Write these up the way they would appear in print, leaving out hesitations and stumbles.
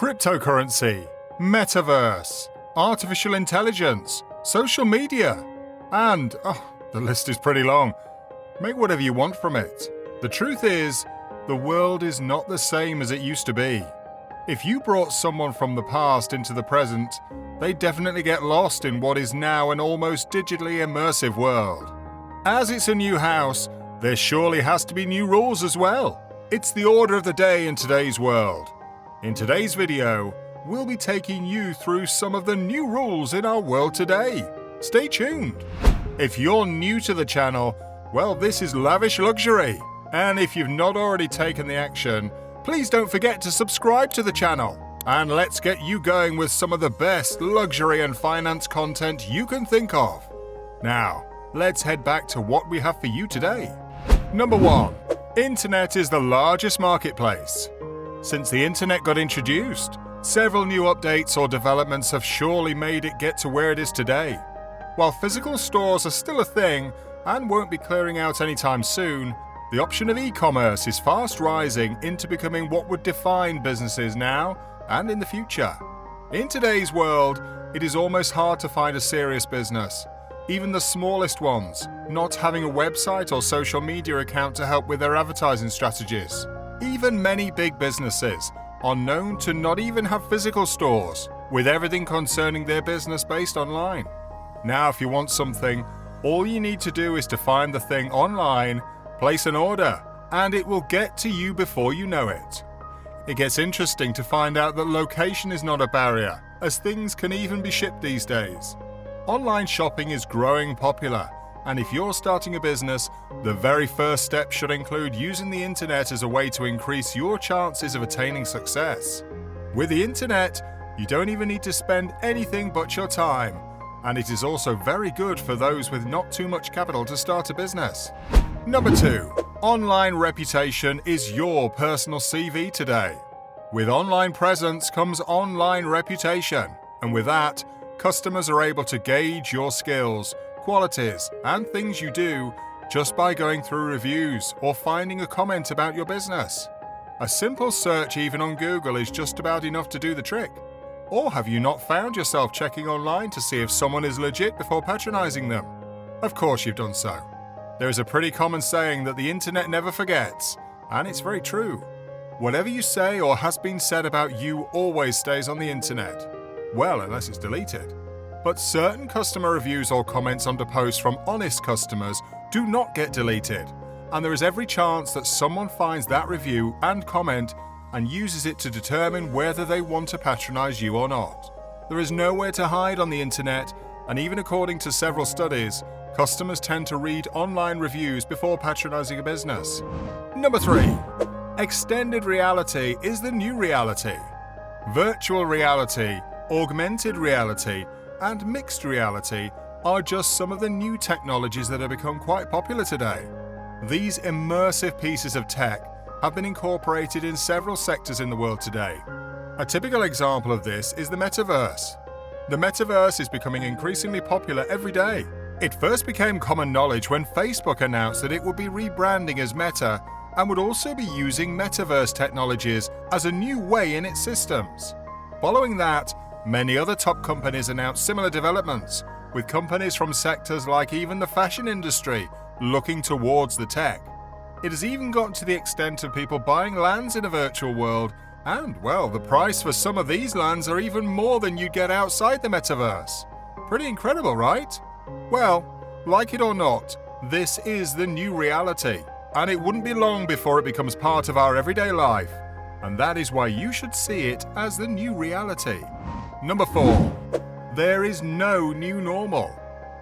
cryptocurrency, metaverse, artificial intelligence, social media, and, the list is pretty long. Make whatever you want from it. The truth is, the world is not the same as it used to be. If you brought someone from the past into the present, they definitely get lost in what is now an almost digitally immersive world. As it's a new house, there surely has to be new rules as well. It's the order of the day in today's world. In today's video, we'll be taking you through some of the new rules in our world today. Stay tuned. If you're new to the channel, well, this is lavish luxury. And if you've not already taken the action, please don't forget to subscribe to the channel. And let's get you going with some of the best luxury and finance content you can think of. Now, let's head back to what we have for you today. Number 1. Internet is the largest marketplace. Since the internet got introduced, several new updates or developments have surely made it get to where it is today. While physical stores are still a thing and won't be clearing out anytime soon, the option of e-commerce is fast rising into becoming what would define businesses now and in the future. In today's world, it is almost hard to find a serious business, even the smallest ones, not having a website or social media account to help with their advertising strategies. Even many big businesses are known to not even have physical stores, with everything concerning their business based online. Now, if you want something, all you need to do is to find the thing online, place an order, and it will get to you before you know it. It gets interesting to find out that location is not a barrier, as things can even be shipped these days. Online shopping is growing popular, and if you're starting a business, the very first step should include using the internet as a way to increase your chances of attaining success. With the internet, you don't even need to spend anything but your time, and it is also very good for those with not too much capital to start a business. Number 2. Online reputation is your personal CV today. With online presence comes online reputation, and with that, customers are able to gauge your skills, qualities, and things you do just by going through reviews or finding a comment about your business. A simple search even on Google is just about enough to do the trick. Or have you not found yourself checking online to see if someone is legit before patronizing them? Of course you've done so. There is a pretty common saying that the internet never forgets, and it's very true. Whatever you say or has been said about you always stays on the internet. Well, unless it's deleted. But certain customer reviews or comments under posts from honest customers do not get deleted, and there is every chance that someone finds that review and comment and uses it to determine whether they want to patronize you or not. There is nowhere to hide on the internet, and even according to several studies, customers tend to read online reviews before patronizing a business. Number 3. Extended reality is the new reality. Virtual reality, augmented reality, and mixed reality are just some of the new technologies that have become quite popular today. These immersive pieces of tech have been incorporated in several sectors in the world today. A typical example of this is the metaverse. The metaverse is becoming increasingly popular every day. It first became common knowledge when Facebook announced that it would be rebranding as Meta and would also be using metaverse technologies as a new way in its systems. Following that, many other top companies announced similar developments, with companies from sectors like even the fashion industry looking towards the tech. It has even gotten to the extent of people buying lands in a virtual world, and, well, the price for some of these lands are even more than you'd get outside the metaverse. Pretty incredible, right? Well, like it or not, this is the new reality, and it wouldn't be long before it becomes part of our everyday life, and that is why you should see it as the new reality. Number 4. There is no new normal.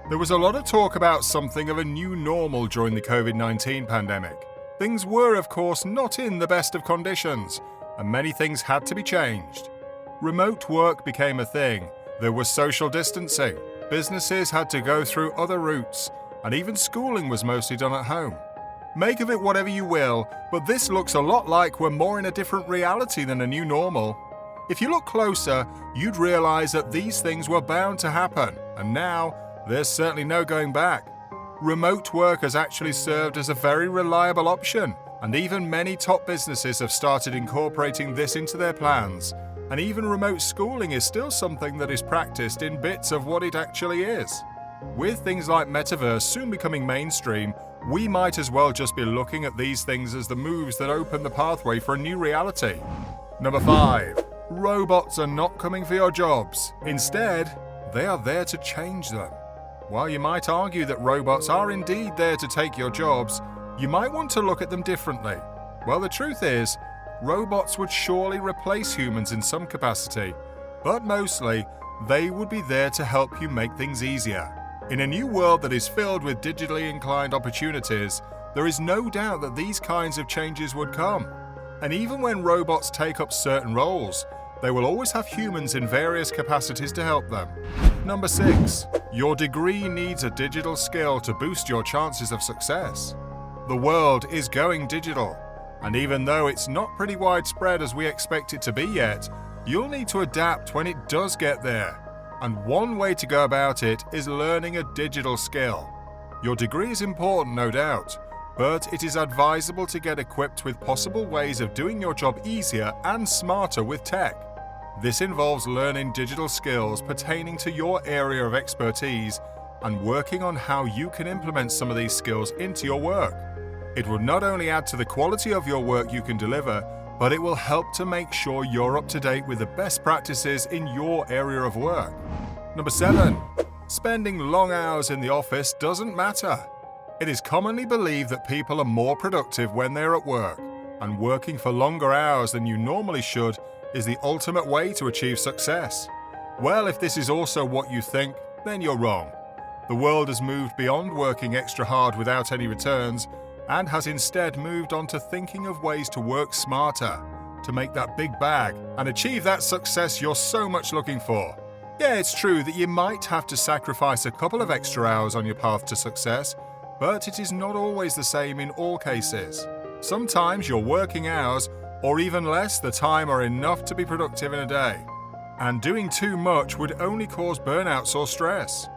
There was a lot of talk about something of a new normal during the COVID-19 pandemic. Things were, of course, not in the best of conditions, and many things had to be changed. Remote work became a thing, there was social distancing, businesses had to go through other routes, and even schooling was mostly done at home. Make of it whatever you will, but this looks a lot like we're more in a different reality than a new normal. If you look closer, you'd realize that these things were bound to happen, and now there's certainly no going back. Remote work has actually served as a very reliable option, and even many top businesses have started incorporating this into their plans, and even remote schooling is still something that is practiced in bits of what it actually is. With things like metaverse soon becoming mainstream, we might as well just be looking at these things as the moves that open the pathway for a new reality. Number 5. Robots are not coming for your jobs. Instead, they are there to change them. While you might argue that robots are indeed there to take your jobs, you might want to look at them differently. Well, the truth is, robots would surely replace humans in some capacity, but mostly, they would be there to help you make things easier. In a new world that is filled with digitally inclined opportunities, there is no doubt that these kinds of changes would come. And even when robots take up certain roles, they will always have humans in various capacities to help them. Number 6. Your degree needs a digital skill to boost your chances of success. The world is going digital, and even though it's not pretty widespread as we expect it to be yet, you'll need to adapt when it does get there. And one way to go about it is learning a digital skill. Your degree is important, no doubt, but it is advisable to get equipped with possible ways of doing your job easier and smarter with tech. This involves learning digital skills pertaining to your area of expertise and working on how you can implement some of these skills into your work. It will not only add to the quality of your work you can deliver, but it will help to make sure you're up to date with the best practices in your area of work. Number 7. Spending long hours in the office doesn't matter. It is commonly believed that people are more productive when they're at work, and working for longer hours than you normally should is the ultimate way to achieve success. Well, if this is also what you think, then you're wrong. The world has moved beyond working extra hard without any returns and has instead moved on to thinking of ways to work smarter, to make that big bag and achieve that success you're so much looking for. Yeah, it's true that you might have to sacrifice a couple of extra hours on your path to success, but it is not always the same in all cases. Sometimes your working hours, or even less the time, are enough to be productive in a day. And doing too much would only cause burnouts or stress.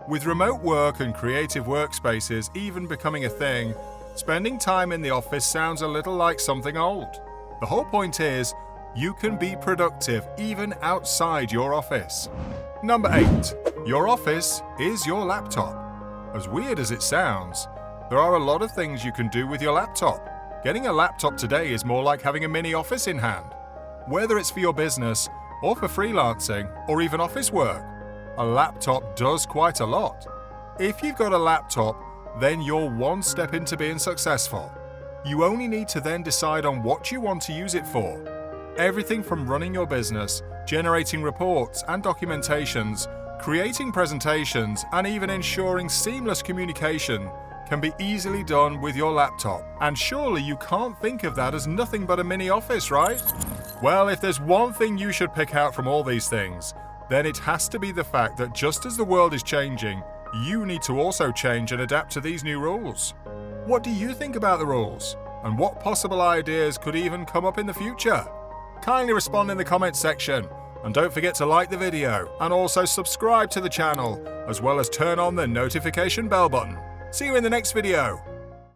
With remote work and creative workspaces even becoming a thing, spending time in the office sounds a little like something old. The whole point is, you can be productive even outside your office. Number 8. Your office is your laptop. As weird as it sounds, there are a lot of things you can do with your laptop. Getting a laptop today is more like having a mini office in hand. Whether it's for your business, or for freelancing, or even office work, a laptop does quite a lot. If you've got a laptop, then you're one step into being successful. You only need to then decide on what you want to use it for. Everything from running your business, generating reports and documentations, creating presentations, and even ensuring seamless communication can be easily done with your laptop. And surely you can't think of that as nothing but a mini office, right? Well, if there's one thing you should pick out from all these things, then it has to be the fact that just as the world is changing, you need to also change and adapt to these new rules. What do you think about the rules? And what possible ideas could even come up in the future? Kindly respond in the comments section. And don't forget to like the video and also subscribe to the channel, as well as turn on the notification bell button. See you in the next video.